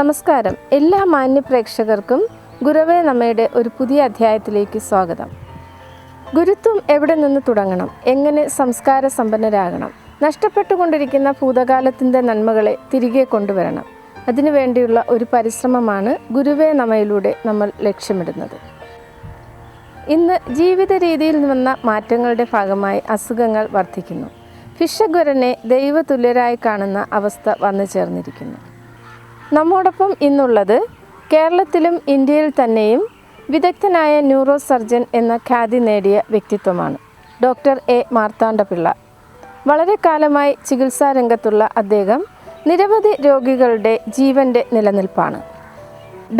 നമസ്കാരം. എല്ലാ മാന്യ പ്രേക്ഷകർക്കും ഗുരുവേ നമ്മയുടെ ഒരു പുതിയ അധ്യായത്തിലേക്ക് സ്വാഗതം. ഗുരുത്വം എവിടെ നിന്ന് തുടങ്ങണം? എങ്ങനെ സംസ്കാര സമ്പന്നരാകണം? നഷ്ടപ്പെട്ടുകൊണ്ടിരിക്കുന്ന ഭൂതകാലത്തിൻ്റെ നന്മകളെ തിരികെ കൊണ്ടുവരണം. അതിനുവേണ്ടിയുള്ള ഒരു പരിശ്രമമാണ് ഗുരുവേ നമ്മയിലൂടെ നമ്മൾ ലക്ഷ്യമിടുന്നത്. ഇന്ന് ജീവിത രീതിയിൽ വന്ന മാറ്റങ്ങളുടെ ഭാഗമായി അസുഖങ്ങൾ വർദ്ധിക്കുന്നു. ഭിഷഗ്വരനെ ദൈവതുല്യരായി കാണുന്ന അവസ്ഥ വന്നു ചേർന്നിരിക്കുന്നു. നമ്മോടൊപ്പം ഇന്നുള്ളത് കേരളത്തിലും ഇന്ത്യയിൽ തന്നെയും വിദഗ്ധനായ ന്യൂറോ സർജൻ എന്ന ഖ്യാതി നേടിയ വ്യക്തിത്വമാണ് ഡോക്ടർ എ മാർത്താണ്ഡപിള്ള. വളരെ കാലമായി ചികിത്സാ രംഗത്തുള്ള അദ്ദേഹം നിരവധി രോഗികളുടെ ജീവൻ്റെ നിലനിൽപ്പാണ്.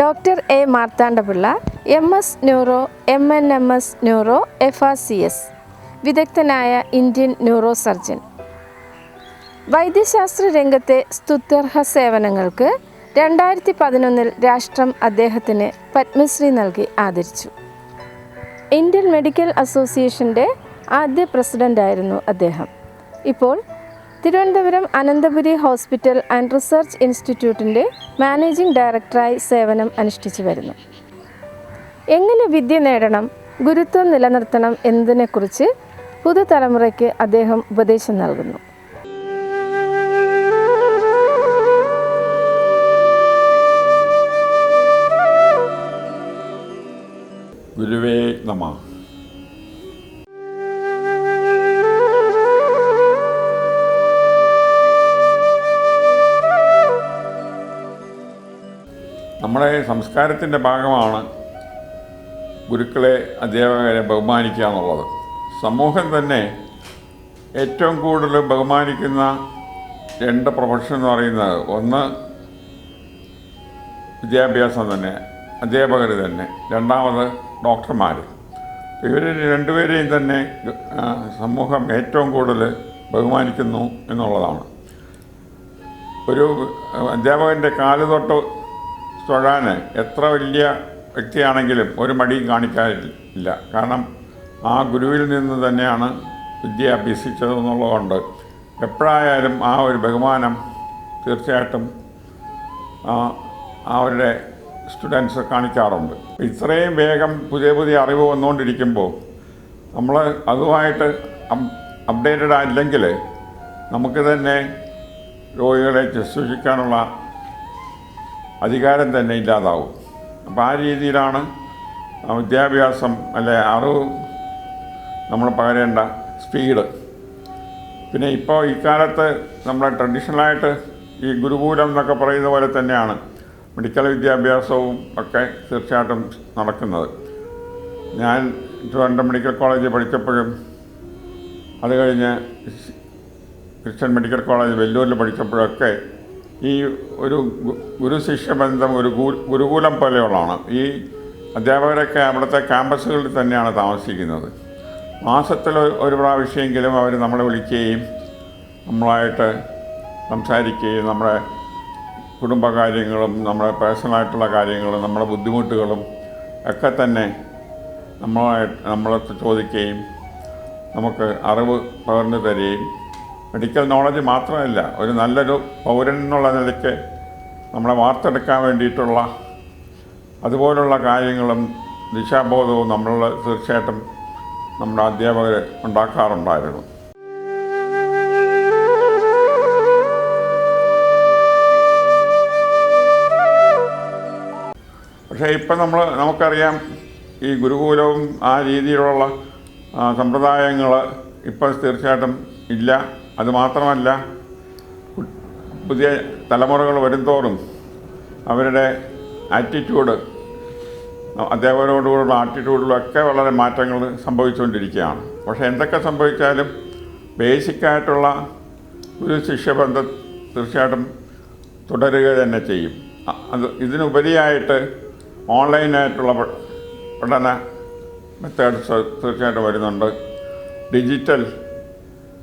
Doctor A Marthandapillai MS neuro, MNMS neuro, FRCS വിദഗ്ധനായ ഇന്ത്യൻ ന്യൂറോ സർജൻ. വൈദ്യശാസ്ത്ര രംഗത്തെ സ്തുത്യർഹ സേവനങ്ങൾക്ക് 2011 രാഷ്ട്രം അദ്ദേഹത്തിന് പത്മശ്രീ നൽകി ആദരിച്ചു. ഇന്ത്യൻ മെഡിക്കൽ അസോസിയേഷൻ്റെ ആദ്യ പ്രസിഡൻ്റായിരുന്നു അദ്ദേഹം. ഇപ്പോൾ Thiruvananthapuram Ananthapuri hospital and research ഇൻസ്റ്റിറ്റ്യൂട്ടിൻ്റെ മാനേജിംഗ് ഡയറക്ടറായി സേവനം അനുഷ്ഠിച്ചു വരുന്നു. എങ്ങനെ വിദ്യ നേടണം, ഗുരുത്വം നിലനിർത്തണം എന്നതിനെക്കുറിച്ച് പുതുതലമുറയ്ക്ക് അദ്ദേഹം ഉപദേശം നൽകുന്നു. ഗുരുവേ നമഃ. നമ്മുടെ സംസ്കാരത്തിൻ്റെ ഭാഗമാണ് ഗുരുക്കളെ, അധ്യാപകരെ ബഹുമാനിക്കുക എന്നുള്ളത്. സമൂഹം തന്നെ ഏറ്റവും കൂടുതൽ ബഹുമാനിക്കുന്ന രണ്ട് പ്രൊഫഷൻ എന്ന് പറയുന്നത്, ഒന്ന് വിദ്യാഭ്യാസം തന്നെ, അധ്യാപകർ തന്നെ, രണ്ടാമത് ഡോക്ടർമാർ. ഇവർ രണ്ടുപേരെയും തന്നെ സമൂഹം ഏറ്റവും കൂടുതൽ ബഹുമാനിക്കുന്നു എന്നുള്ളതാണ്. ഒരു അധ്യാപകൻ്റെ കാല് തൊട്ട് തൊഴാൻ എത്ര വലിയ വ്യക്തിയാണെങ്കിലും ഒരു മടിയും കാണിക്കാനില്ല. കാരണം ആ ഗുരുവിൽ നിന്ന് തന്നെയാണ് വിദ്യ അഭ്യസിച്ചതെന്നുള്ളതുകൊണ്ട് എപ്പോഴായാലും ആ ഒരു ബഹുമാനം തീർച്ചയായിട്ടും അവരുടെ സ്റ്റുഡൻസ് കാണിക്കാറുണ്ട്. ഇത്രയും വേഗം പുതിയ പുതിയ അറിവ് വന്നുകൊണ്ടിരിക്കുമ്പോൾ നമ്മൾ അതുമായിട്ട് അപ്ഡേറ്റഡ് ആയില്ലെങ്കിൽ നമുക്ക് തന്നെ രോഗികളെ ശുശ്രൂഷിക്കാനുള്ള അധികാരം തന്നെ ഇല്ലാതാവും. അപ്പോൾ ആ രീതിയിലാണ് വിദ്യാഭ്യാസം അല്ലെ അറിവ് നമ്മൾ പകരേണ്ട സ്പീഡ്. പിന്നെ ഇപ്പോൾ ഇക്കാലത്ത് നമ്മുടെ ട്രഡീഷണലായിട്ട് ഈ ഗുരുകുലം എന്നൊക്കെ പറയുന്ന പോലെ തന്നെയാണ് മെഡിക്കൽ വിദ്യാഭ്യാസവും ഒക്കെ തീർച്ചയായിട്ടും നടക്കുന്നത്. ഞാൻ ട്രിവാൻഡ്രം മെഡിക്കൽ കോളേജിൽ പഠിച്ചപ്പോഴും അത് കഴിഞ്ഞ് ക്രിസ്ത്യൻ മെഡിക്കൽ കോളേജ് വെല്ലൂരിൽ പഠിച്ചപ്പോഴൊക്കെ ഈ ഒരു ഗുരു ശിഷ്യ ബന്ധം ഒരു ഗുരുകുലം പോലെയുള്ളതാണ്. ഈ അധ്യാപകരൊക്കെ അവിടുത്തെ ക്യാമ്പസുകളിൽ തന്നെയാണ് താമസിക്കുന്നത്. മാസത്തിൽ ഒരു പ്രാവശ്യമെങ്കിലും അവർ നമ്മളെ വിളിക്കുകയും നമ്മളായിട്ട് സംസാരിക്കുകയും നമ്മുടെ കുടുംബകാര്യങ്ങളും നമ്മുടെ പേഴ്സണലായിട്ടുള്ള കാര്യങ്ങളും നമ്മുടെ ബുദ്ധിമുട്ടുകളും ഒക്കെ തന്നെ നമ്മളെ ചോദിക്കുകയും നമുക്ക് അറിവ് പകർന്നു തരികയും, മെഡിക്കൽ നോളജ് മാത്രമല്ല, ഒരു നല്ലൊരു പൗരൻ എന്നുള്ള നിലയ്ക്ക് നമ്മളെ വാർത്തെടുക്കാൻ വേണ്ടിയിട്ടുള്ള അതുപോലുള്ള കാര്യങ്ങളും ദിശാബോധവും നമ്മൾ തീർച്ചയായിട്ടും നമ്മുടെ അധ്യാപകർ ഉണ്ടാക്കാറുണ്ടായിരുന്നു. പക്ഷേ ഇപ്പം നമുക്കറിയാം, ഈ ഗുരുകുലവും ആ രീതിയിലുള്ള സമ്പ്രദായങ്ങൾ ഇപ്പോൾ തീർച്ചയായിട്ടും ഇല്ല. അതുമാത്രമല്ല, പുതിയ തലമുറകൾ വരുംതോറും അവരുടെ ആറ്റിറ്റ്യൂഡ്, അധ്യാപകരോടുകൂടുള്ള ആറ്റിറ്റ്യൂഡിലൊക്കെ വളരെ മാറ്റങ്ങൾ സംഭവിച്ചുകൊണ്ടിരിക്കുകയാണ്. പക്ഷേ എന്തൊക്കെ സംഭവിച്ചാലും ബേസിക്കായിട്ടുള്ള ഒരു ശിഷ്യബന്ധം തീർച്ചയായിട്ടും തുടരുക തന്നെ ചെയ്യും. ഇതിനുപരിയായിട്ട് ഓൺലൈനായിട്ടുള്ള പഠന മെത്തേഡ്സ് തീർച്ചയായിട്ടും വരുന്നുണ്ട്. ഡിജിറ്റൽ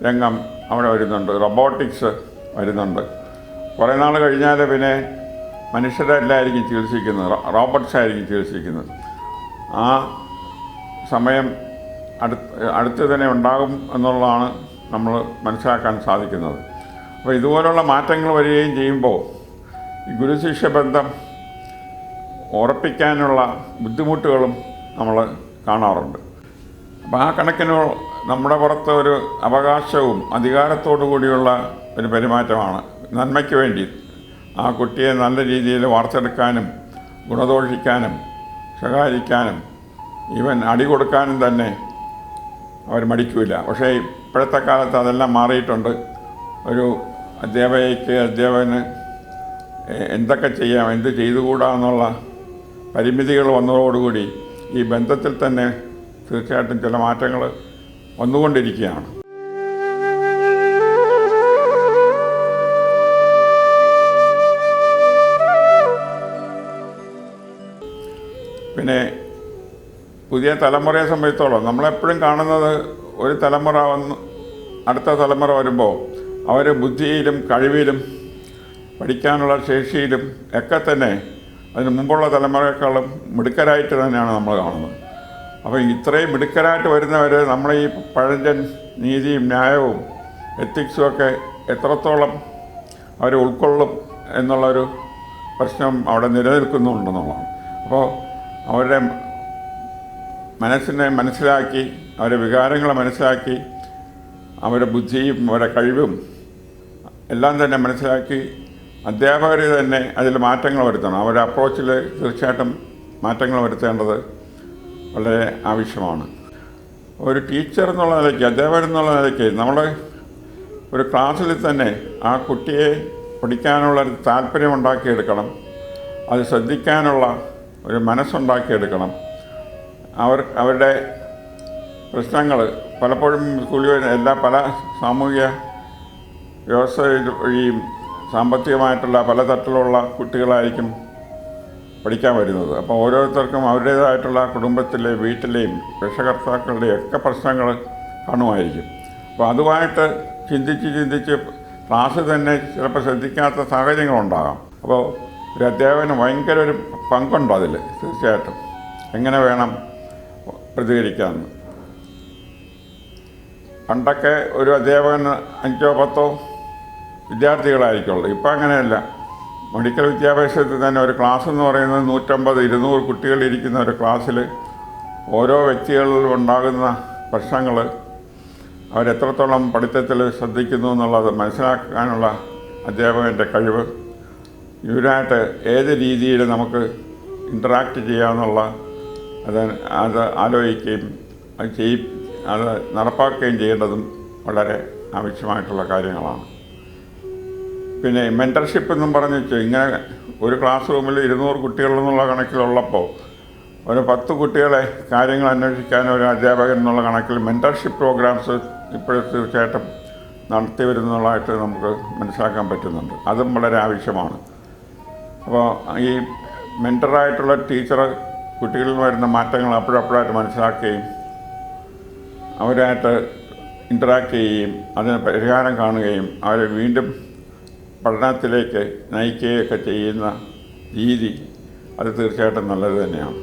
രംഗം അവിടെ വരുന്നുണ്ട്. റോബോട്ടിക്സ് വരുന്നുണ്ട്. കുറേ നാൾ കഴിഞ്ഞാൽ പിന്നെ മനുഷ്യരെല്ലായിരിക്കും ചികിത്സിക്കുന്നത്, റോബോട്ട്സ് ആയിരിക്കും ചികിത്സിക്കുന്നത്. ആ സമയം അടുത്ത് തന്നെ ഉണ്ടാകും എന്നുള്ളതാണ് നമ്മൾ മനസ്സിലാക്കാൻ സാധിക്കുന്നത്. അപ്പോൾ ഇതുപോലുള്ള മാറ്റങ്ങൾ വരികയും ചെയ്യുമ്പോൾ ഈ ഗുരുശിഷ്യ ബന്ധം ഉറപ്പിക്കാനുള്ള ബുദ്ധിമുട്ടുകളും നമ്മൾ കാണാറുണ്ട്. അപ്പോൾ ആ കണക്കിന് നമ്മുടെ പുറത്ത് ഒരു അവകാശവും അധികാരത്തോടു കൂടിയുള്ള ഒരു പെരുമാറ്റമാണ്. നന്മയ്ക്ക് വേണ്ടി ആ കുട്ടിയെ നല്ല രീതിയിൽ വാർത്തെടുക്കാനും ഗുണദോഷിക്കാനും ശകാരിക്കാനും ഈവൻ അടി കൊടുക്കാനും തന്നെ അവർ മടിക്കില്ല. പക്ഷേ ഇപ്പോഴത്തെ കാലത്ത് അതെല്ലാം മാറിയിട്ടുണ്ട്. ഒരു അധ്യാപകന് എന്തൊക്കെ ചെയ്യാം, എന്ത് ചെയ്തുകൂടാ എന്നുള്ള പരിമിതികൾ വന്നതോടുകൂടി ഈ ബന്ധത്തിൽ തന്നെ തീർച്ചയായിട്ടും ചില മാറ്റങ്ങൾ വന്നുകൊണ്ടിരിക്കുകയാണ്. പിന്നെ പുതിയ തലമുറയെ സംബന്ധിച്ചോളം നമ്മളെപ്പോഴും കാണുന്നത് ഒരു തലമുറ അടുത്ത തലമുറ വരുമ്പോൾ അവർ ബുദ്ധിയിലും കഴിവിലും പഠിക്കാനുള്ള ശേഷിയിലും ഒക്കെ തന്നെ അതിന് മുമ്പുള്ള തലമുറയെക്കാളും മിടുക്കരായിട്ട് തന്നെയാണ് നമ്മൾ കാണുന്നത്. അപ്പോൾ ഇത്രയും മിടുക്കരായിട്ട് വരുന്നവർ നമ്മളെ ഈ പഴഞ്ചൻ നീതിയും ന്യായവും എത്തിക്സും ഒക്കെ എത്രത്തോളം അവർ ഉൾക്കൊള്ളും എന്നുള്ളൊരു പ്രശ്നം അവിടെ നിലനിൽക്കുന്നുണ്ടെന്നുള്ളതാണ്. അപ്പോൾ അവരുടെ മനസ്സിനെ മനസ്സിലാക്കി, അവരുടെ വികാരങ്ങളെ മനസ്സിലാക്കി, അവരുടെ ബുദ്ധിയും അവരുടെ കഴിവും എല്ലാം തന്നെ മനസ്സിലാക്കി അധ്യാപകർ തന്നെ അതിൽ മാറ്റങ്ങൾ വരുത്തണം. അവരുടെ അപ്രോച്ചിൽ തീർച്ചയായിട്ടും മാറ്റങ്ങൾ വരുത്തേണ്ടത് വളരെ ആവശ്യമാണ്. ഒരു ടീച്ചർ എന്നുള്ള നിലയ്ക്ക്, അധ്യാപകൻ എന്നുള്ള നിലയ്ക്ക് നമ്മൾ ഒരു ക്ലാസ്സിൽ തന്നെ ആ കുട്ടിയെ പഠിക്കാനുള്ള ഒരു താല്പര്യം ഉണ്ടാക്കിയെടുക്കണം. അത് ശ്രദ്ധിക്കാനുള്ള ഒരു മനസ്സുണ്ടാക്കിയെടുക്കണം. അവരുടെ പ്രശ്നങ്ങൾ പലപ്പോഴും സ്കൂളിൽ പല സാമൂഹിക വ്യവസ്ഥ വഴിയും സാമ്പത്തികമായിട്ടുള്ള പലതരത്തിലുള്ള കുട്ടികളായിരിക്കും പഠിക്കാൻ വരുന്നത്. അപ്പോൾ ഓരോരുത്തർക്കും അവരുടേതായിട്ടുള്ള കുടുംബത്തിലെ വീട്ടിലെയും രക്ഷകർത്താക്കളുടെയും ഒക്കെ പ്രശ്നങ്ങൾ കാണുമായിരിക്കും. അപ്പോൾ അതുമായിട്ട് ചിന്തിച്ച് ക്ലാസ് തന്നെ ചിലപ്പോൾ ശ്രദ്ധിക്കാത്ത സാഹചര്യങ്ങളുണ്ടാകാം. അപ്പോൾ ഒരു അധ്യാപകന് ഭയങ്കര ഒരു പങ്കുണ്ട് അതിൽ. തീർച്ചയായിട്ടും എങ്ങനെ വേണം പ്രതികരിക്കാമെന്ന്. പണ്ടൊക്കെ ഒരു അധ്യാപകന് 5-10 വിദ്യാർത്ഥികളായിരിക്കുള്ളൂ. ഇപ്പം അങ്ങനെയല്ല. മെഡിക്കൽ വിദ്യാഭ്യാസത്തിൽ തന്നെ ഒരു ക്ലാസ് എന്ന് പറയുന്നത് 150-200 കുട്ടികളിരിക്കുന്ന ഒരു ക്ലാസ്സിൽ ഓരോ വ്യക്തികളിലും ഉണ്ടാകുന്ന പ്രശ്നങ്ങൾ അവരെത്രത്തോളം പഠിത്തത്തിൽ ശ്രദ്ധിക്കുന്നു എന്നുള്ളത് മനസ്സിലാക്കാനുള്ള അധ്യാപകൻ്റെ കഴിവ്, ഇവരായിട്ട് ഏത് രീതിയിൽ നമുക്ക് ഇൻറ്ററാക്റ്റ് ചെയ്യാമെന്നുള്ള അത് ആലോചിക്കുകയും അത് നടപ്പാക്കുകയും ചെയ്യേണ്ടതും വളരെ ആവശ്യമായിട്ടുള്ള കാര്യങ്ങളാണ്. പിന്നെ മെൻറ്റർഷിപ്പ് എന്നും പറഞ്ഞു ഇങ്ങനെ ഒരു ക്ലാസ് റൂമിൽ 200 കുട്ടികളെന്നുള്ള കണക്കിലുള്ളപ്പോൾ ഒരു 10 കുട്ടികളെ കാര്യങ്ങൾ അന്വേഷിക്കാൻ ഒരു അധ്യാപകൻ എന്നുള്ള കണക്കിൽ മെൻറ്റർഷിപ്പ് പ്രോഗ്രാംസ് ഇപ്പോഴും തീർച്ചയായിട്ടും നടത്തി വരുന്നതായിട്ട് നമുക്ക് മനസ്സിലാക്കാൻ പറ്റുന്നുണ്ട്. അതും വളരെ ആവശ്യമാണ്. അപ്പോൾ ഈ മെൻറ്ററായിട്ടുള്ള ടീച്ചർ കുട്ടികളിൽ വരുന്ന മാറ്റങ്ങൾ അപ്പോഴപ്പോഴായിട്ട് മനസ്സിലാക്കുകയും അവരായിട്ട് ഇൻറ്ററാക്റ്റ് ചെയ്യുകയും അതിന് പരിഹാരം കാണുകയും അവരെ വീണ്ടും പഠനത്തിലേക്ക് നയിക്കുകയൊക്കെ ചെയ്യുന്ന രീതി അത് തീർച്ചയായിട്ടും നല്ലത് തന്നെയാണ്.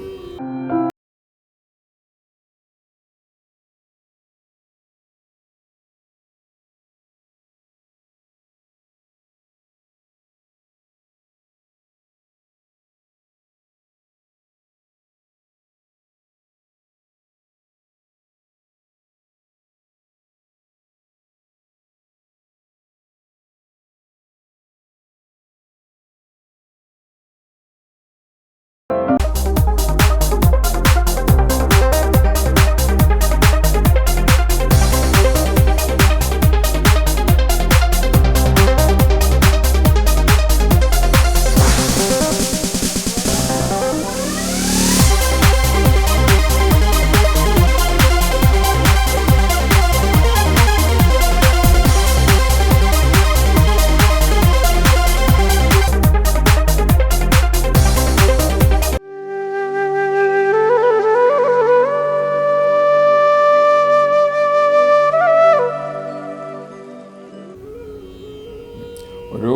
ഒരു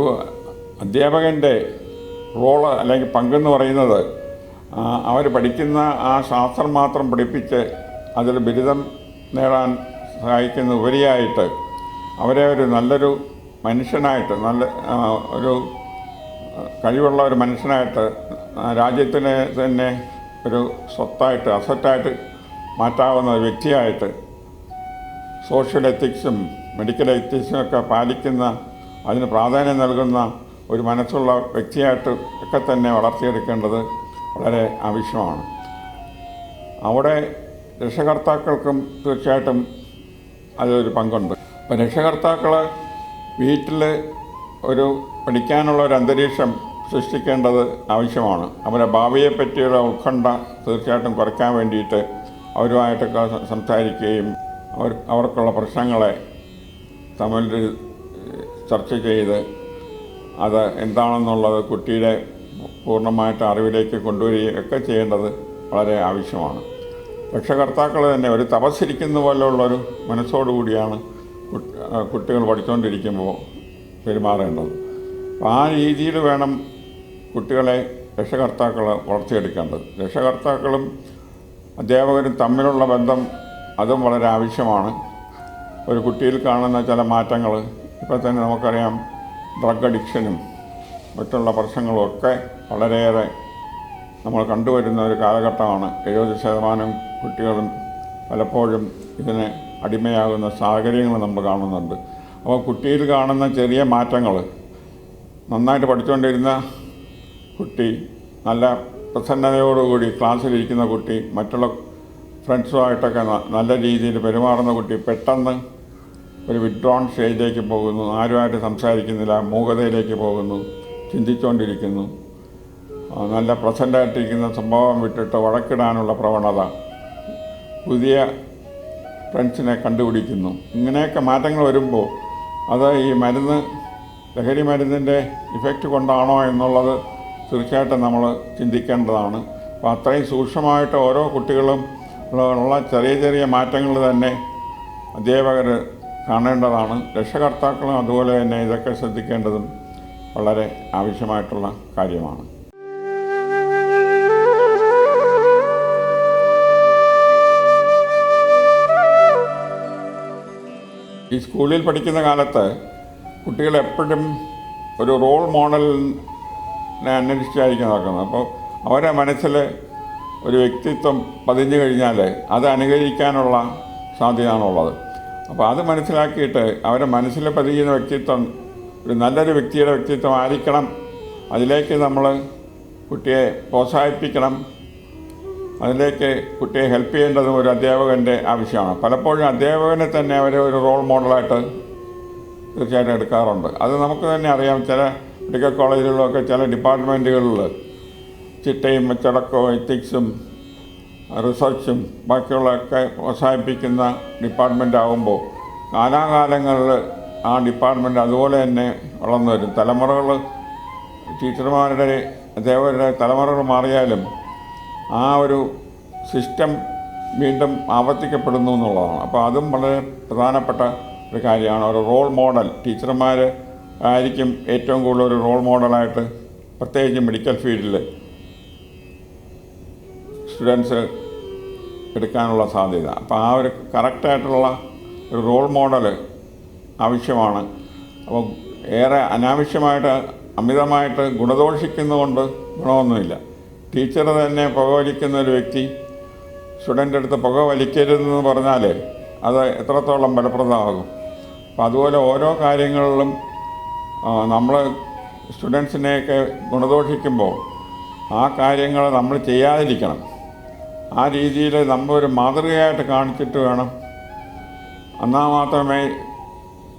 അധ്യാപകൻ്റെ റോള് അല്ലെങ്കിൽ പങ്കെന്ന് പറയുന്നത് അവർ പഠിക്കുന്ന ആ ശാസ്ത്രം മാത്രം പഠിപ്പിച്ച് അതിൽ ബിരുദം നേടാൻ സഹായിക്കുന്ന ഉപരിയായിട്ട് അവരെ ഒരു നല്ലൊരു മനുഷ്യനായിട്ട് ഒരു കഴിവുള്ള ഒരു മനുഷ്യനായിട്ട് രാജ്യത്തിനെ തന്നെ ഒരു സ്വത്തായിട്ട് അസറ്റായിട്ട് മാറ്റാവുന്ന ഒരു വ്യക്തിയായിട്ട് സോഷ്യൽ എത്തിക്സും മെഡിക്കൽ എത്തിക്സും ഒക്കെ പാലിക്കുന്ന, അതിന് പ്രാധാന്യം നൽകുന്ന ഒരു മനസ്സുള്ള വ്യക്തിയായിട്ട് ഒക്കെ തന്നെ വളർത്തിയെടുക്കേണ്ടത് വളരെ ആവശ്യമാണ്. അവിടെ രക്ഷകർത്താക്കൾക്കും തീർച്ചയായിട്ടും അതൊരു പങ്കുണ്ട്. അപ്പം രക്ഷകർത്താക്കൾ വീട്ടിൽ ഒരു പഠിക്കാനുള്ള ഒരു അന്തരീക്ഷം സൃഷ്ടിക്കേണ്ടത് ആവശ്യമാണ്. അവരുടെ ഭാവിയെ പറ്റിയുള്ള ഉത്കണ്ഠ തീർച്ചയായിട്ടും കുറയ്ക്കാൻ വേണ്ടിയിട്ട് അവരുമായിട്ടൊക്കെ സംസാരിക്കുകയും അവർക്കുള്ള പ്രശ്നങ്ങളെ തമ്മിൽ ചർച്ച ചെയ്ത് അത് എന്താണെന്നുള്ളത് കുട്ടിയുടെ പൂർണ്ണമായിട്ട് അറിവിലേക്ക് കൊണ്ടുവരികയും ഒക്കെ ചെയ്യേണ്ടത് വളരെ ആവശ്യമാണ്. രക്ഷകർത്താക്കൾ തന്നെ ഒരു തപസ്സിരിക്കുന്ന പോലെയുള്ളൊരു മനസ്സോടുകൂടിയാണ് കുട്ടികൾ പഠിച്ചുകൊണ്ടിരിക്കുമ്പോൾ പെരുമാറേണ്ടത്. അപ്പോൾ ആ രീതിയിൽ വേണം കുട്ടികളെ രക്ഷകർത്താക്കൾ വളർത്തിയെടുക്കേണ്ടത്. രക്ഷകർത്താക്കളും അധ്യാപകരും തമ്മിലുള്ള ബന്ധം അതും വളരെ ആവശ്യമാണ്. ഒരു കുട്ടിയിൽ കാണുന്ന ചില മാറ്റങ്ങൾ ഇപ്പോൾ തന്നെ നമുക്കറിയാം. ഡ്രഗ് അഡിക്ഷനും മറ്റുള്ള പ്രശ്നങ്ങളും ഒക്കെ വളരെയേറെ നമ്മൾ കണ്ടുവരുന്ന ഒരു കാലഘട്ടമാണ്. 70% കുട്ടികളും പലപ്പോഴും ഇതിന് അടിമയാകുന്ന സാഹചര്യങ്ങൾ നമ്മൾ കാണുന്നുണ്ട്. അപ്പോൾ കുട്ടിയിൽ കാണുന്ന ചെറിയ മാറ്റങ്ങൾ, നന്നായിട്ട് പഠിച്ചുകൊണ്ടിരുന്ന കുട്ടി, നല്ല പ്രസന്നതയോടുകൂടി ക്ലാസ്സിലിരിക്കുന്ന കുട്ടി, മറ്റുള്ള ഫ്രണ്ട്സുമായിട്ടൊക്കെ നല്ല രീതിയിൽ പെരുമാറുന്ന കുട്ടി പെട്ടെന്ന് ഒരു വിഡ്രോൺ സ്റ്റേജിലേക്ക് പോകുന്നു, ആരുമായിട്ട് സംസാരിക്കുന്നില്ല, മൂകതയിലേക്ക് പോകുന്നു, ചിന്തിച്ചുകൊണ്ടിരിക്കുന്നു, നല്ല പ്രസൻ്റായിട്ടിരിക്കുന്ന സംഭവം വിട്ടിട്ട് വഴക്കിടാനുള്ള പ്രവണത, പുതിയ ഫ്രണ്ട്സിനെ കണ്ടുപിടിക്കുന്നു. ഇങ്ങനെയൊക്കെ മാറ്റങ്ങൾ വരുമ്പോൾ അത് ഈ ലഹരി മരുന്നിൻ്റെ ഇഫക്റ്റ് കൊണ്ടാണോ എന്നുള്ളത് തീർച്ചയായിട്ടും നമ്മൾ ചിന്തിക്കേണ്ടതാണ്. അപ്പോൾ അത്രയും സൂക്ഷ്മമായിട്ട് ഓരോ കുട്ടികളും ഉള്ള ചെറിയ ചെറിയ മാറ്റങ്ങൾ തന്നെ അധ്യാപകർ കാണേണ്ടതാണ്. രക്ഷകർത്താക്കളും അതുപോലെ തന്നെ ഇതൊക്കെ ശ്രദ്ധിക്കേണ്ടതും വളരെ ആവശ്യമായിട്ടുള്ള കാര്യമാണ്. ഈ സ്കൂളിൽ പഠിക്കുന്ന കാലത്ത് കുട്ടികൾ എപ്പോഴും ഒരു റോൾ മോഡലിനെ അന്വേഷിച്ചായിരിക്കും നടക്കുന്നത്. അപ്പോൾ അവരുടെ മനസ്സിൽ ഒരു വ്യക്തിത്വം പതിഞ്ഞു കഴിഞ്ഞാൽ അത് അനുകരിക്കാനുള്ള സാധ്യതയാണുള്ളത്. അപ്പോൾ അത് മനസ്സിലാക്കിയിട്ട് അവരുടെ മനസ്സിൽ പതിയുന്ന വ്യക്തിത്വം ഒരു നല്ലൊരു വ്യക്തിയുടെ വ്യക്തിത്വം ആയിരിക്കണം. അതിലേക്ക് നമ്മൾ കുട്ടിയെ പ്രോത്സാഹിപ്പിക്കണം. അതിലേക്ക് കുട്ടിയെ ഹെൽപ്പ് ചെയ്യേണ്ടതും ഒരു അധ്യാപകൻ്റെ ആവശ്യമാണ്. പലപ്പോഴും അധ്യാപകനെ തന്നെ അവരെ ഒരു റോൾ മോഡലായിട്ട് തീർച്ചയായിട്ടും എടുക്കാറുണ്ട്. അത് നമുക്ക് തന്നെ അറിയാം. ചില മെഡിക്കൽ കോളേജുകളിലൊക്കെ ചില ഡിപ്പാർട്ട്മെൻറ്റുകളിൽ ചിട്ടയും അച്ചടക്കവും എത്തിക്സും റിസർച്ചും ബാക്കിയുള്ളതൊക്കെ പ്രോത്സാഹിപ്പിക്കുന്ന ഡിപ്പാർട്ട്മെൻ്റ് ആകുമ്പോൾ കാലാകാലങ്ങളിൽ ആ ഡിപ്പാർട്ട്മെൻറ്റ് അതുപോലെ തന്നെ വളർന്നു വരും. തലമുറകൾ, ടീച്ചർമാരുടെ അധ്യാപകരുടെ തലമുറകൾ മാറിയാലും ആ ഒരു സിസ്റ്റം വീണ്ടും ആവർത്തിക്കപ്പെടുന്നു എന്നുള്ളതാണ്. അപ്പോൾ അതും വളരെ പ്രധാനപ്പെട്ട ഒരു കാര്യമാണ്. ഒരു റോൾ മോഡൽ ടീച്ചർമാർ ആയിരിക്കും ഏറ്റവും കൂടുതൽ ഒരു റോൾ മോഡലായിട്ട്, പ്രത്യേകിച്ച് മെഡിക്കൽ ഫീൽഡിൽ സ്റ്റുഡൻസ് എടുക്കാനുള്ള സാധ്യത. അപ്പോൾ ആ ഒരു കറക്റ്റായിട്ടുള്ള ഒരു റോൾ മോഡൽ ആവശ്യമാണ്. അപ്പോൾ ഏറെ അനാവശ്യമായിട്ട് അമിതമായിട്ട് ഗുണദോഷിക്കുന്നതുകൊണ്ട് ഗുണമൊന്നുമില്ല. ടീച്ചർ തന്നെ പുകവലിക്കുന്ന ഒരു വ്യക്തി സ്റ്റുഡൻ്റ് അടുത്ത് പുക വലിക്കരുതെന്ന് പറഞ്ഞാൽ അത് എത്രത്തോളം ഫലപ്രദമാകും. അപ്പോൾ അതുപോലെ ഓരോ കാര്യങ്ങളിലും നമ്മൾ സ്റ്റുഡൻസിനെയൊക്കെ ഗുണദോഷിക്കുമ്പോൾ ആ കാര്യങ്ങൾ നമ്മൾ ചെയ്യാതിരിക്കണം. ആ രീതിയിൽ നമ്മളൊരു മാതൃകയായിട്ട് കാണിച്ചിട്ട് വേണം. എന്നാൽ മാത്രമേ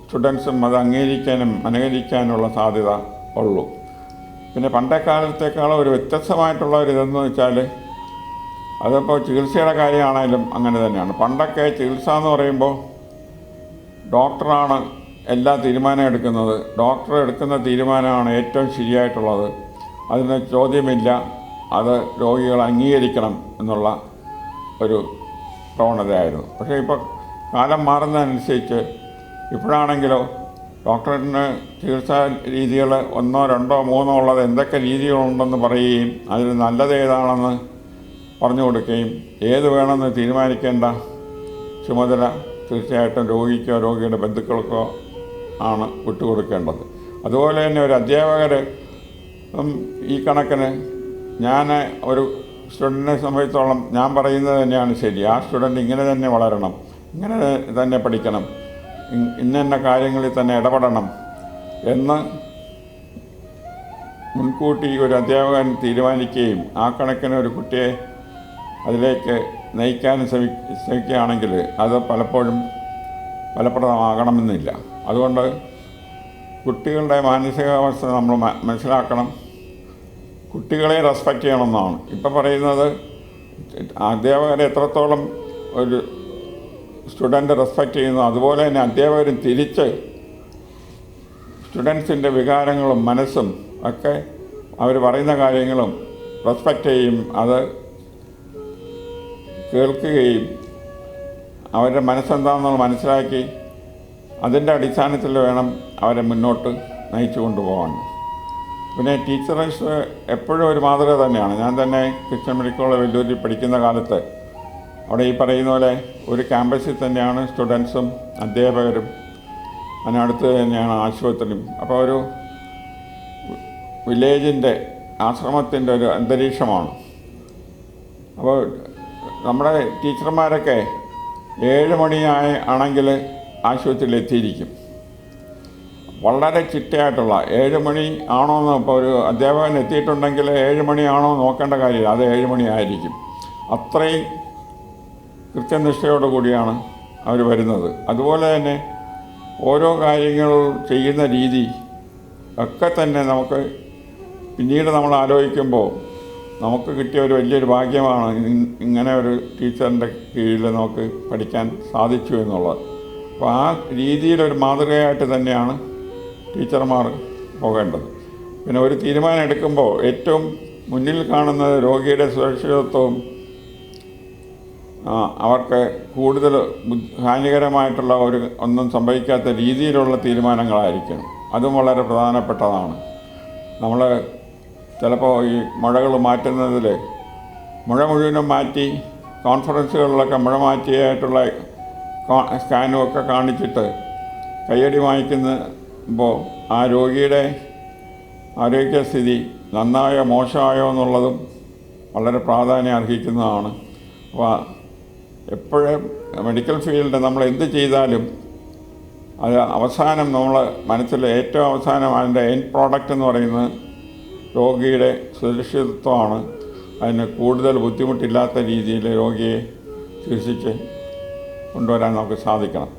സ്റ്റുഡൻസും അത് അംഗീകരിക്കാനും അനുകരിക്കാനുള്ള സാധ്യത ഉള്ളൂ. പിന്നെ പണ്ടേ കാലത്തേക്കാളും ഒരു വ്യത്യസ്തമായിട്ടുള്ള ഒരു ഇതെന്ന് വെച്ചാൽ അതിപ്പോൾ ചികിത്സയുടെ കാര്യമാണെങ്കിലും അങ്ങനെ തന്നെയാണ്. പണ്ടൊക്കെ ചികിത്സ എന്ന് പറയുമ്പോൾ ഡോക്ടറാണ് എല്ലാ തീരുമാനം എടുക്കുന്നത്. ഡോക്ടർ എടുക്കുന്ന തീരുമാനമാണ് ഏറ്റവും ശരിയായിട്ടുള്ളത്. അതിന് ചോദ്യമില്ല. അത് രോഗികൾ അംഗീകരിക്കണം എന്നുള്ള ഒരു പ്രവണതയായിരുന്നു. പക്ഷേ ഇപ്പോൾ കാലം മാറുന്നതനുസരിച്ച് ഇപ്പോഴാണെങ്കിലോ ഡോക്ടറിന് ചികിത്സാ രീതികൾ 1, 2, 3 ഉള്ളത് എന്തൊക്കെ രീതികളുണ്ടെന്ന് പറയുകയും അതിൽ നല്ലത് ഏതാണെന്ന് പറഞ്ഞു കൊടുക്കുകയും ഏത് വേണമെന്ന് തീരുമാനിക്കേണ്ട ചുമതല തീർച്ചയായിട്ടും രോഗിക്കോ രോഗിയുടെ ബന്ധുക്കൾക്കോ ആണ് വിട്ടുകൊടുക്കേണ്ടത്. അതുപോലെ തന്നെ ഒരു അധ്യാപകർ ഈ കണക്കിന് ഞാൻ ഒരു സ്റ്റുഡൻറ്റിനെ സംബന്ധിച്ചോളം ഞാൻ പറയുന്നത് തന്നെയാണ് ശരി. ആ സ്റ്റുഡൻറ്റ് ഇങ്ങനെ തന്നെ വളരണം, ഇങ്ങനെ തന്നെ പഠിക്കണം, ഇന്ന കാര്യങ്ങളിൽ തന്നെ ഇടപെടണം എന്ന് മുൻകൂട്ടി ഒരു അധ്യാപകൻ തീരുമാനിക്കുകയും ആ കണക്കിന് ഒരു കുട്ടിയെ അതിലേക്ക് നയിക്കാനും ശ്രമിക്കുകയാണെങ്കിൽ അത് പലപ്പോഴും ഫലപ്രദമാകണമെന്നില്ല. അതുകൊണ്ട് കുട്ടികളുടെ മാനസികാവസ്ഥ നമ്മൾ മനസ്സിലാക്കണം. കുട്ടികളെ റെസ്പെക്റ്റ് ചെയ്യണമെന്നാണ് ഇപ്പം പറയുന്നത്. അധ്യാപകരെ എത്രത്തോളം ഒരു സ്റ്റുഡൻറ്റ് റെസ്പെക്റ്റ് ചെയ്യുന്നു, അതുപോലെ തന്നെ അധ്യാപകരും തിരിച്ച് സ്റ്റുഡൻസിൻ്റെ വികാരങ്ങളും മനസ്സും ഒക്കെ അവർ പറയുന്ന കാര്യങ്ങളും റെസ്പെക്റ്റ് ചെയ്യും, അത് കേൾക്കുകയും അവരുടെ മനസ്സെന്താണെന്ന് മനസ്സിലാക്കി അതിൻ്റെ അടിസ്ഥാനത്തിൽ വേണം അവരെ മുന്നോട്ട് നയിച്ചു കൊണ്ടുപോകാൻ. പിന്നെ ടീച്ചേഴ്സ് എപ്പോഴും ഒരു മാതൃക തന്നെയാണ്. ഞാൻ തന്നെ ക്രിസ്ത്യൻ മെഡിക്കൽ കോളേജ് വെല്ലൂരിൽ പഠിക്കുന്ന കാലത്ത് അവിടെ ഈ പറയുന്ന പോലെ ഒരു ക്യാമ്പസിൽ തന്നെയാണ് സ്റ്റുഡൻസും അധ്യാപകരും, അതിനടുത്ത് തന്നെയാണ് ആശുപത്രിയും. അപ്പോൾ ഒരു വില്ലേജിൻ്റെ ആശ്രമത്തിൻ്റെ ഒരു അന്തരീക്ഷമാണ്. അപ്പോൾ നമ്മുടെ ടീച്ചർമാരൊക്കെ 7 മണിയാണെങ്കിൽ ആശുപത്രിയിൽ എത്തിയിരിക്കും. വളരെ ചിട്ടയായിട്ടുള്ള 7 മണി ആണോന്ന്, ഇപ്പോൾ ഒരു അധ്യാപകൻ എത്തിയിട്ടുണ്ടെങ്കിൽ 7 മണിയാണോ നോക്കേണ്ട കാര്യമില്ല, അത് 7 മണിയായിരിക്കും. അത്രയും കൃത്യനിഷ്ഠയോടു കൂടിയാണ് അവർ വരുന്നത്. അതുപോലെ തന്നെ ഓരോ കാര്യങ്ങൾ ചെയ്യുന്ന രീതി ഒക്കെ തന്നെ നമുക്ക് പിന്നീട് നമ്മൾ ആലോചിക്കുമ്പോൾ നമുക്ക് കിട്ടിയ ഒരു വലിയൊരു ഭാഗ്യമാണ് ഇങ്ങനെ ഒരു ടീച്ചറിൻ്റെ കീഴിൽ നമുക്ക് പഠിക്കാൻ സാധിച്ചു എന്നുള്ളത്. അപ്പോൾ ആ രീതിയിലൊരു മാതൃകയായിട്ട് തന്നെയാണ് ടീച്ചർമാർ പോകേണ്ടത്. പിന്നെ ഒരു തീരുമാനം എടുക്കുമ്പോൾ ഏറ്റവും മുന്നിൽ കാണുന്നത് രോഗിയുടെ സുരക്ഷിതത്വവും അവർക്ക് കൂടുതൽ ഹാനികരമായിട്ടുള്ള ഒന്നും സംഭവിക്കാത്ത രീതിയിലുള്ള തീരുമാനങ്ങളായിരിക്കണം. അതും വളരെ പ്രധാനപ്പെട്ടതാണ്. നമ്മൾ ചിലപ്പോൾ ഈ മുഴകൾ മാറ്റുന്നതിൽ മുഴ മുഴുവനും മാറ്റി കോൺഫറൻസുകളിലൊക്കെ മുഴ മാറ്റിയായിട്ടുള്ള സ്കാനും ഒക്കെ കാണിച്ചിട്ട് കയ്യടി വാങ്ങിക്കുമ്പോൾ ആ രോഗിയുടെ ആരോഗ്യസ്ഥിതി നന്നായോ മോശമായോ എന്നുള്ളതും വളരെ പ്രാധാന്യം അർഹിക്കുന്നതാണ്. അപ്പോൾ എപ്പോഴും മെഡിക്കൽ ഫീൽഡ് നമ്മൾ എന്ത് ചെയ്താലും അത് അവസാനം നമ്മൾ മനസ്സിൽ ഏറ്റവും അവസാനം അതിൻ്റെ എൻഡ് പ്രോഡക്റ്റ് എന്ന് പറയുന്നത് രോഗിയുടെ സുരക്ഷിതത്വമാണ്. അതിന് കൂടുതൽ ബുദ്ധിമുട്ടില്ലാത്ത രീതിയിൽ രോഗിയെ ചികിത്സിച്ച് കൊണ്ടുവരാൻ നമുക്ക് സാധിക്കണം.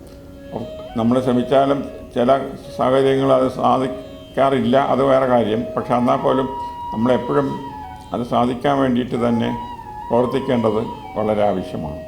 നമ്മൾ ശ്രമിച്ചാലും ചില സാഹചര്യങ്ങൾ അത് സാധിക്കാറില്ല, അത് വേറെ കാര്യം. പക്ഷെ എന്നാൽ പോലും നമ്മളെപ്പോഴും അത് സാധിക്കാൻ വേണ്ടിയിട്ട് തന്നെ പ്രവർത്തിക്കേണ്ടത് വളരെ ആവശ്യമാണ്.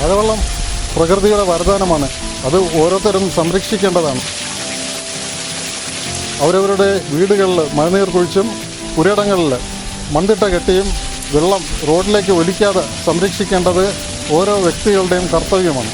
മഴവെള്ളം പ്രകൃതിയുടെ വരദാനമാണ്. അത് ഓരോരുത്തരും സംരക്ഷിക്കേണ്ടതാണ്. അവരവരുടെ വീടുകളിൽ മഴനീർ കുഴിച്ചും പുരയിടങ്ങളിൽ മണ്ണിട്ട കെട്ടിയും വെള്ളം റോഡിലേക്ക് ഒലിക്കാതെ സംരക്ഷിക്കേണ്ടത് ഓരോ വ്യക്തികളുടെയും കർത്തവ്യമാണ്.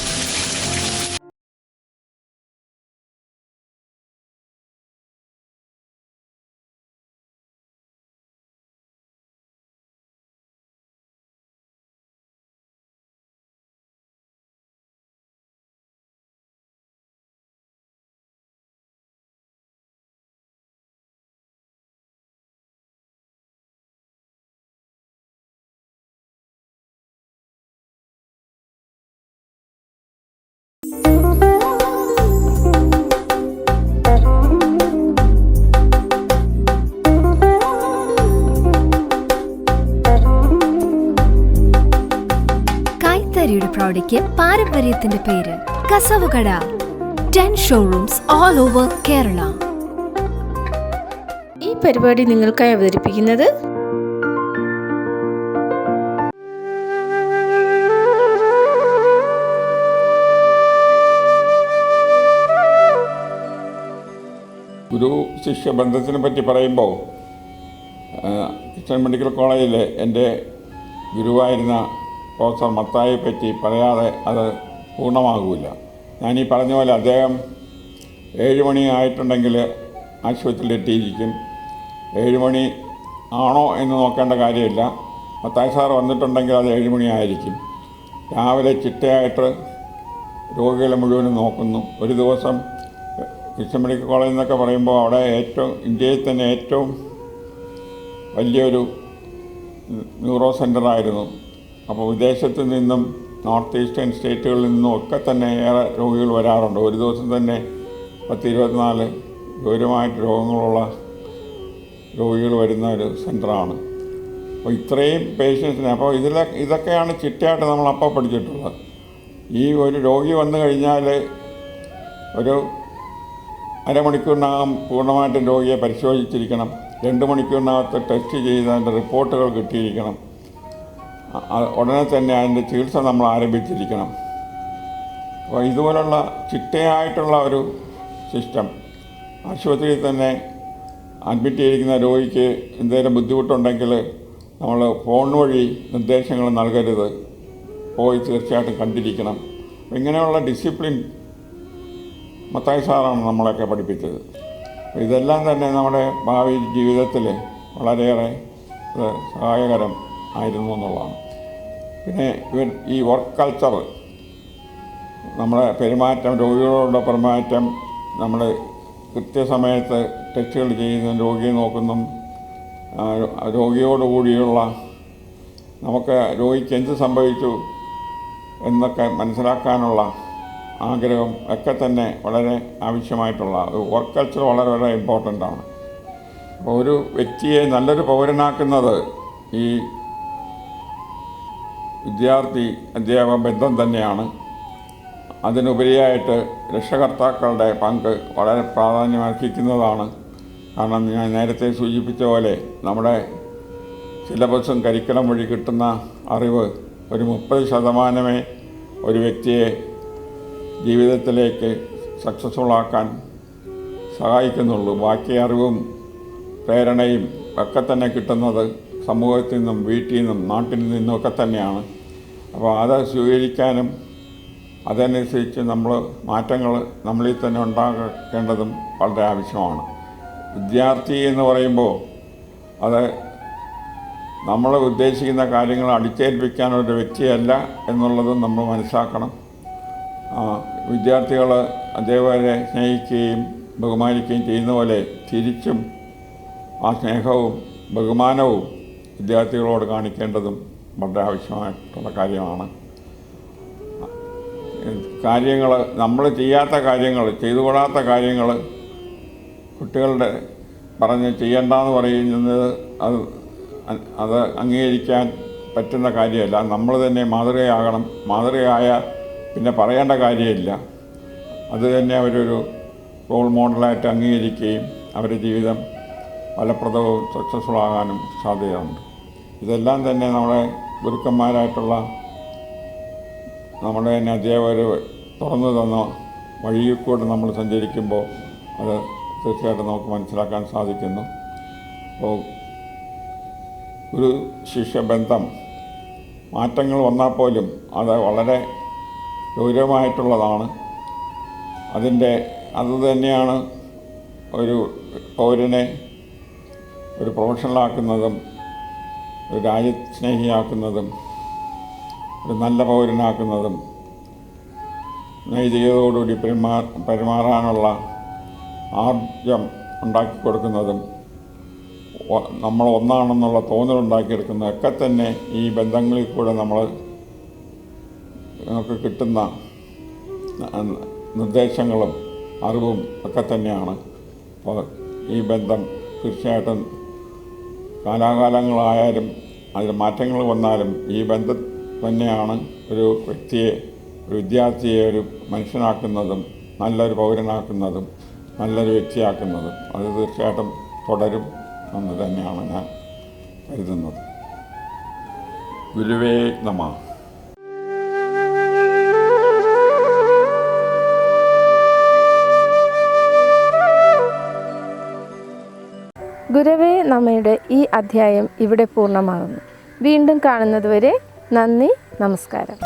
പ്രൗഢിക്ക് പാരമ്പര്യത്തിന്റെ പേര് Kasavukada. 10 showrooms all over Kerala. ഈ പരിപാടി നിങ്ങൾക്കായി അവതരിപ്പിക്കുന്നത് ഗുരു ശിഷ്യ ബന്ധത്തിനെ പറ്റി പറയുമ്പോൾ ക്രിസ്ത്യൻ മെഡിക്കൽ കോളേജിലെ എൻ്റെ ഗുരുവായിരുന്ന പ്രൊഫസർ മത്തായിയെ പറ്റി പറയാതെ അത് പൂർണ്ണമാകില്ല. ഞാനീ പറഞ്ഞ പോലെ അദ്ദേഹം 7 മണി ആയിട്ടുണ്ടെങ്കിൽ ആശുപത്രിയിൽ എത്തിയിരിക്കും. 7 മണി ആണോ എന്ന് നോക്കേണ്ട കാര്യമില്ല. മത്തായി സാർ വന്നിട്ടുണ്ടെങ്കിൽ അത് 7 മണി ആയിരിക്കും. രാവിലെ ചിട്ടയായിട്ട് രോഗികളെ മുഴുവനും നോക്കുന്നു. ഒരു ദിവസം ക്രിസ്ത്യൻ മെഡിക്കൽ കോളേജ് എന്നൊക്കെ പറയുമ്പോൾ അവിടെ ഇന്ത്യയിൽ തന്നെ ഏറ്റവും വലിയൊരു ന്യൂറോ സെൻ്ററായിരുന്നു. അപ്പോൾ വിദേശത്ത് നിന്നും നോർത്ത് ഈസ്റ്റേൺ സ്റ്റേറ്റുകളിൽ നിന്നും ഒക്കെ തന്നെ ഏറെ രോഗികൾ വരാറുണ്ട്. ഒരു ദിവസം തന്നെ 10-24 ഗൗരവമായിട്ട് രോഗങ്ങളുള്ള രോഗികൾ വരുന്ന ഒരു സെൻ്ററാണ്. അപ്പോൾ ഇത്രയും പേഷ്യൻസിനെ അപ്പോൾ ഇതൊക്കെയാണ് ചിട്ടയായിട്ട് നമ്മൾ അപ്പോൾ പഠിച്ചിട്ടുള്ളത്. ഈ ഒരു രോഗി വന്നു കഴിഞ്ഞാൽ ഒരു അരമണിക്കൂറിനകം പൂർണ്ണമായിട്ടും രോഗിയെ പരിശോധിച്ചിരിക്കണം. 2 മണിക്കൂറിനകത്ത് ടെസ്റ്റ് ചെയ്ത് അതിൻ്റെ റിപ്പോർട്ടുകൾ കിട്ടിയിരിക്കണം. ഉടനെ തന്നെ അതിൻ്റെ ചികിത്സ നമ്മൾ ആരംഭിച്ചിരിക്കണം. അപ്പോൾ ഇതുപോലുള്ള ചിട്ടയായിട്ടുള്ള ഒരു സിസ്റ്റം ആശുപത്രിയിൽ തന്നെ അഡ്മിറ്റ് ചെയ്തിരിക്കുന്ന രോഗിക്ക് എന്തെങ്കിലും ബുദ്ധിമുട്ടുണ്ടെങ്കിൽ നമ്മൾ ഫോൺ വഴി നിർദ്ദേശങ്ങൾ നൽകരുത്, പോയി തീർച്ചയായിട്ടും കണ്ടിരിക്കണം. ഇങ്ങനെയുള്ള ഡിസിപ്ലിൻ മത്തായി സാറാണ് നമ്മളെയൊക്കെ പഠിപ്പിച്ചത്. ഇതെല്ലാം തന്നെ നമ്മുടെ ഭാവി ജീവിതത്തിൽ വളരെയേറെ സഹായകരം ആയിരുന്നു എന്നുള്ളതാണ്. പിന്നെ ഈ വർക്ക് കൾച്ചർ, നമ്മുടെ പെരുമാറ്റം, രോഗികളോടുള്ള പെരുമാറ്റം, നമ്മൾ കൃത്യസമയത്ത് ടെസ്റ്റുകൾ ചെയ്യുന്നതും രോഗിയെ നോക്കുന്നതും രോഗിയോടുകൂടിയുള്ള നമുക്ക് രോഗിക്ക് എന്ത് സംഭവിച്ചു എന്നൊക്കെ മനസ്സിലാക്കാനുള്ള ആഗ്രഹം ഒക്കെ തന്നെ വളരെ ആവശ്യമായിട്ടുള്ള വർക്ക് കൾച്ചർ വളരെ വളരെ ഇമ്പോർട്ടൻ്റ് ആണ്. അപ്പോൾ ഒരു വ്യക്തിയെ നല്ലൊരു പൗരനാക്കുന്നത് ഈ വിദ്യാർത്ഥി അധ്യാപക ബന്ധം തന്നെയാണ്. അതിനുപരിയായിട്ട് രക്ഷകർത്താക്കളുടെ പങ്ക് വളരെ പ്രാധാന്യമർഹിക്കുന്നതാണ്. കാരണം ഞാൻ നേരത്തെ സൂചിപ്പിച്ച പോലെ നമ്മുടെ സിലബസും കരിക്കുലം വഴി കിട്ടുന്ന അറിവ് ഒരു 30% ഒരു വ്യക്തിയെ ജീവിതത്തിലേക്ക് സക്സസ്ഫുള്ളാക്കാൻ സഹായിക്കുന്നുള്ളൂ. ബാക്കി അറിവും പ്രേരണയും ഒക്കെ തന്നെ കിട്ടുന്നത് സമൂഹത്തിൽ നിന്നും വീട്ടിൽ നിന്നും നാട്ടിൽ നിന്നുമൊക്കെ തന്നെയാണ്. അപ്പോൾ അത് സ്വീകരിക്കാനും അതനുസരിച്ച് മാറ്റങ്ങൾ നമ്മളിൽ തന്നെ ഉണ്ടാക്കേണ്ടതും വളരെ ആവശ്യമാണ്. വിദ്യാർത്ഥി എന്ന് പറയുമ്പോൾ അത് നമ്മൾ ഉദ്ദേശിക്കുന്ന കാര്യങ്ങൾ അടിച്ചേൽപ്പിക്കാനൊരു വ്യക്തിയല്ല എന്നുള്ളതും നമ്മൾ മനസ്സിലാക്കണം. വിദ്യാർത്ഥികൾ അതേപോലെ സ്നേഹിക്കുകയും ബഹുമാനിക്കുകയും ചെയ്യുന്ന പോലെ തിരിച്ചും ആ സ്നേഹവും ബഹുമാനവും വിദ്യാർത്ഥികളോട് കാണിക്കേണ്ടതും വളരെ ആവശ്യമായിട്ടുള്ള കാര്യമാണ്. കാര്യങ്ങൾ നമ്മൾ ചെയ്യാത്ത കാര്യങ്ങൾ, ചെയ്തുകൂടാത്ത കാര്യങ്ങൾ കുട്ടികളുടെ പറഞ്ഞ് ചെയ്യണ്ടെന്ന് പറയുന്നത് അത് അംഗീകരിക്കാൻ പറ്റുന്ന കാര്യമല്ല. നമ്മൾ തന്നെ മാതൃകയാകണം. മാതൃകയായ പിന്നെ പറയേണ്ട കാര്യമില്ല. അത് തന്നെ അവരൊരു റോൾ മോഡലായിട്ട് അംഗീകരിക്കുകയും അവരുടെ ജീവിതം ഫലപ്രദവും സക്സസ്ഫുള്ളാകാനും സാധ്യതയുണ്ട്. ഇതെല്ലാം തന്നെ നമ്മുടെ ഗുരുക്കന്മാരായിട്ടുള്ള നമ്മുടെ തന്നെ അധ്യാപകർ തുറന്നു തന്ന വഴിയിൽ കൂടെ നമ്മൾ സഞ്ചരിക്കുമ്പോൾ അത് തീർച്ചയായിട്ടും നമുക്ക് മനസ്സിലാക്കാൻ സാധിക്കുന്നു. അപ്പോൾ ഒരു ശിഷ്യബന്ധം മാറ്റങ്ങൾ വന്നാൽ പോലും അത് വളരെ ഗൗരവമായിട്ടുള്ളതാണ്. അത് തന്നെയാണ് ഒരു പൗരനെ ഒരു പ്രൊഫഷണലാക്കുന്നതും ഒരു രാജ്യസ്നേഹിയാക്കുന്നതും ഒരു നല്ല പൗരനാക്കുന്നതും നൈതികതയോടുകൂടി പെരുമാറാനുള്ള ആർജം ഉണ്ടാക്കി കൊടുക്കുന്നതും നമ്മൾ ഒന്നാണെന്നുള്ള തോന്നലുണ്ടാക്കിയെടുക്കുന്നതൊക്കെ തന്നെ ഈ ബന്ധങ്ങളിൽ കൂടെ നമുക്ക് കിട്ടുന്ന നിർദ്ദേശങ്ങളും അറിവും ഒക്കെ തന്നെയാണ്. അപ്പോൾ ഈ ബന്ധം തീർച്ചയായിട്ടും കാലാകാലങ്ങളായാലും അതിൽ മാറ്റങ്ങൾ വന്നാലും ഈ തന്നെയാണ് ഒരു വ്യക്തിയെ, ഒരു വിദ്യാർത്ഥിയെ ഒരു മനുഷ്യനാക്കുന്നതും നല്ലൊരു പൗരനാക്കുന്നതും നല്ലൊരു വ്യക്തിയാക്കുന്നതും. അത് തീർച്ചയായിട്ടും തുടരും എന്ന് തന്നെയാണ് ഞാൻ കരുതുന്നത്. ഗുരുവേ നമഃ. ഗുരവേ നമയുടെ ഈ അധ്യായം ഇവിടെ പൂർണ്ണമാകുന്നു. വീണ്ടും കാണുന്നതുവരെ നന്ദി, നമസ്കാരം.